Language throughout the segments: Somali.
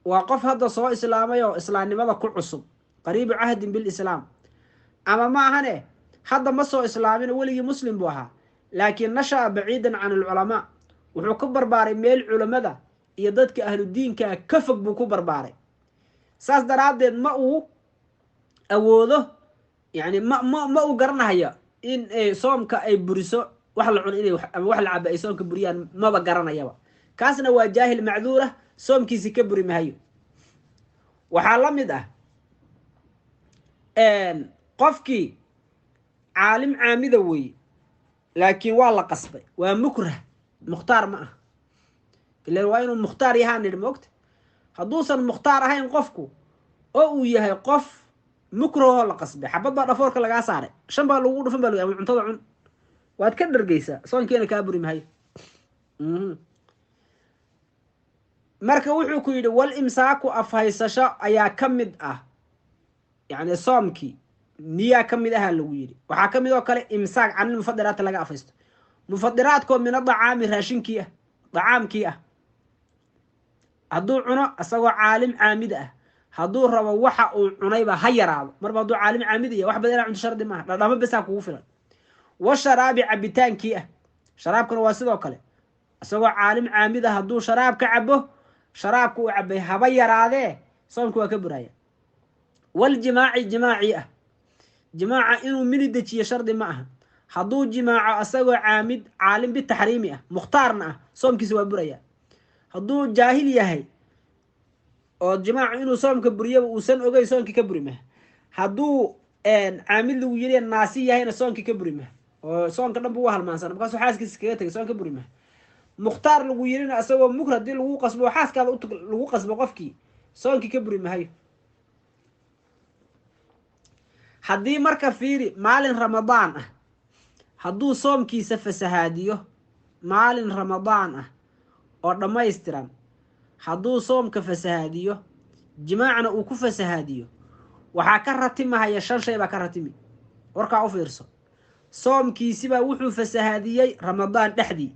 وقف هذا صو إسلامي أو إسلامي ماذا كل عصب قريب عهد بالإسلام أما ما هني هذا ما صو إسلامي ولي مسلم بوها لكن نشأ بعيدا عن العلماء وحكم برباري ميل علماء ذا يددك أهل الدين كفق بكو برباري ساس درادين ما هو أوله يعني ما هو قرنا هيا إن صومك أي بريسو وحل عن إني وحل عب أي صومك بريان ما بقرنا يبا كاسنا وجاهل معذورة صومك سكبري مهيو وحلم ده إن قفكي عالم عامدوي لكن والله قصبي ومكره مختار معه اللي وينه مختار يهان الموقت هدوسا مختار هاي قفكو أو يهي قف مكره ولا قصبي حبط بقى فورك لقى صار شن بقى لو ودفن بقى يعني انتظر واتكدر جيسا صون كينا كابري مهي marka wuxuu ku yiri wal imsaaku afhaysasho ayaa kamid ah yani soomki niya kamid ah lagu yiri waxa kamid oo kale imsaak aan mufadiraat laga afhaysto mufadiraatko min dacaami raashinki ah dacaamki ah haduu cuno asagoo caalim caamid ah haduu rabo waxa uu cunayba ha yaraado marba haduu caalim caamid ah wax badan cunto shardi ma dhadhama bas kugu filan wa sharaabi cabitaanki ah sharaabkuna waa sidoo kale asagoo caalim caamid ah haduu sharaab ka cabo شرابك وعبي هبا يراده صومك وكبرايا والجماعي جماعي جماعة إنه من الدجية شرط معها حضو جماعة أسوى عامد عالم بالتحريمية مختارنا صومك سوى برايا حضو جاهلية هي أو جماعة إنه صومك بريا وسن أوغي صومك كبرمه حضو عامل ويري الناسية هنا صومك كبرمه صومك نبوها المانسان بقاسو حاسك سكيتك صومك كبرمه مختار لو يرينا اسوى مكره دي لو قسبو حاسكا لو قسبو قفكي سونكي كبري ماهي حدي marka fiiri maalin ramadaan ah haduu soomkiisa fasahaadiyo maalin ramadaan ah oo dhameystiran haduu soomka fasahaadiyo jimaacna uu ku fasahaadiyo waxa ka ratimaya shan shay ba ka ratimi warka u fiirso soomkiisiba wuxuu fasahaadiyay ramadaan dhaxdii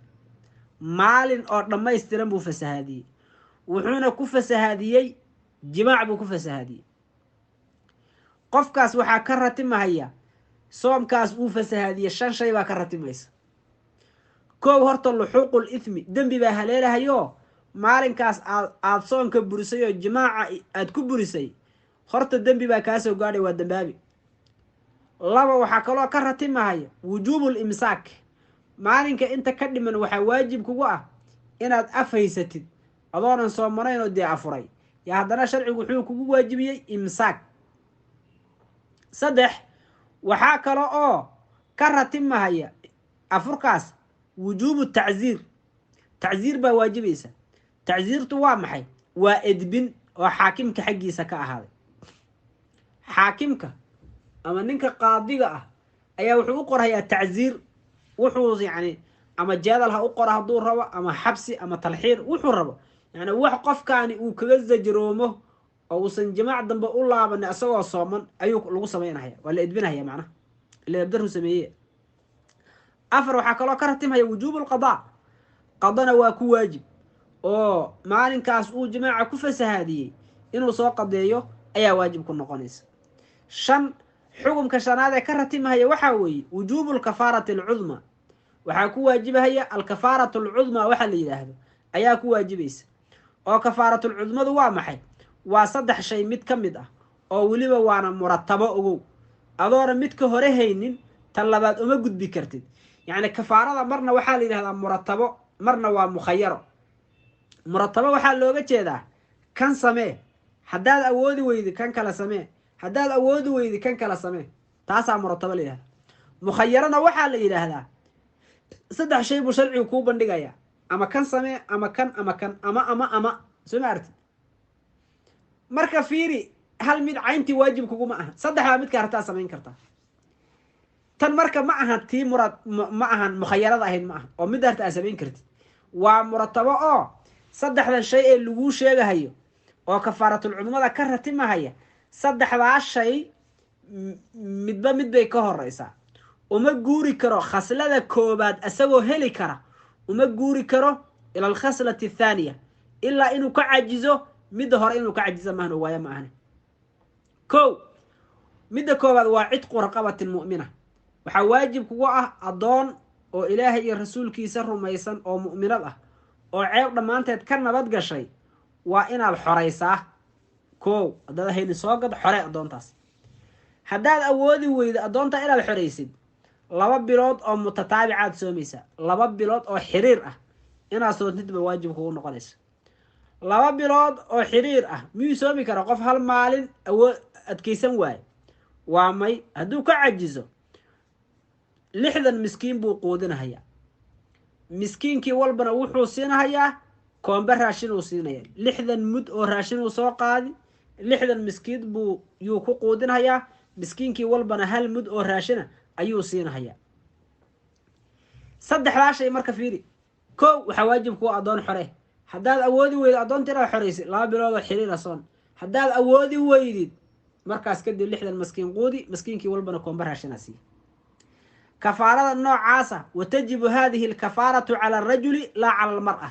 maalin oo dhameystiran buu fasahaadiyay wuxuuna ku fasahaadiyay jimaac buu ku fasahaadiyay qofkaas waxa ka ratimaya soomkaas uu fasahaadiyay shan shay ba ka ratimaysa koow horta luxuqul ithmi dambi ba haleelahayo maalinkaas aad soonka burisay oo jimaaca aad ku burisay horta dambi ba ka soo gaadhay waa dambaabi laba waxa kale ka ratimaya wujubul imsaak maalinka inta ka dhiman waxa waajib kugu ah inaad afhaysatid adoonan soo marayn oo dii afuray ya hadana sharcigu wuxuu kugu waajibiyay imsaak saddex waxa kale oo ka ratimaya afurkaas wujubu ta'ziir ba waajibaysa ta'ziirtu waa maxay waa edbin oo xaakimka xaqiisa ka ahaaday xaakimka ama ninka qaadiga ah ayaa wuxuu u qorayaa ta'ziir wuxuu يعني ama jeedal ha u qoro haduu rabo ama xabsi ama talxiir wuxuu rabo yani wax qofkaani uu kaga zajroomo oo san jamaac dambe u laaban asagoo sooman ayuu lagu sameeyay wala edbinaya macna ila abdaru sameeyay afar waxa kale oo ka ratimaya wujubul qadaa qadana waa ku waajib oo maalinkaas uu jamaaca ku fasahaadiyay inuu soo qadeeyo ayaa waajib ku noqonaysa shan xukumka shanaad ee ka ratimaya waxa weeye wujubul kafaaratil udma waxa ku waajibaya al kafaaratul udma waxa la yiraahdo ayaa ku waajibaysa oo kafaaratul udmadu waa maxay waa saddex shay mid kamid ah oo waliba waana muratabo ogow adoona mid ka hore haynin tan labaad uma gudbi kartid yani kafaarada marna waxa la yiraahdaa muratabo marna waa mukhayyaro muratabo waxa looga jeedaa kan samee hadaad awoodi weydi kan kala samee hadaad awoodi weydi kan kala samee taasa muratabo leeyahay mukhayyarana waxa la yiraahdaa saddex shay buu sharcigu ku bandhigaya ama kan samee ama kan ama sumaarti marka fiiri hal mid caynti waajib kugu ma aha saddexda mid ka hartaa sameyn kartaa tan marka ma aha tii murad ma aha mukhayyarada ahayd ma aha oo mid hartaa sameyn kartid waa muratabo oo saddexdan shay ee lagu sheegahayo oo kafaaratul udmada ka ratimahaya saddexda shay midba mid bay ka horeysaa uma guuri karo khaslada koobaad asagoo heli kara uma guuri karo ila al khaslati thaniya illa inuu ka cajizo midda hore inuu ka cajiza maahan oo waaya ma ahane kow midda koowaad waa cidqu raqabatin mu'mina waxaa waajib kugu ah addoon oo ilaahay iyo rasuulkiisa rumaysan oo mu'minad ah oo ceeb dhammaanteed ka nabad gashay waa inaad xoraysaa kow haddaad hayni soo gad xore addoontaas haddaad awoodi weydo addoonta inaad xoraysid 2 bilood oo mutataabicaad soomaysa 2 bilood oo xiriir ah inaad soontidba waajib kugu noqonaysa 2 bilood oo xiriir ah miyuu soomi kara qof hal maalin awood adkaysan waayo waa may hadduu ka cajizo 60 miskiin buu quudinahayaa miskiinkii walbana wuxuu siinahayaa koombe raashin uu siinaya 60 mud oo raashin uu soo qaadi 60 miskiin buu yuu ku quudinahayaa miskiinkii walbana 1 mud oo raashina ayuu siinahayaa saddexdaa shay marka fiiri kow waxaa waajib kuwa addoon xore haddaad awoodi weydo addoonta inaad xoraysid 2 bilood oo xiriira soon haddaad awoodi weydid markaas kadib 60 miskiin quudi miskiinkii walbana koombe raashina sii كفارة النوع عاسة وتجب هذه الكفارة على الرجل لا على المرأة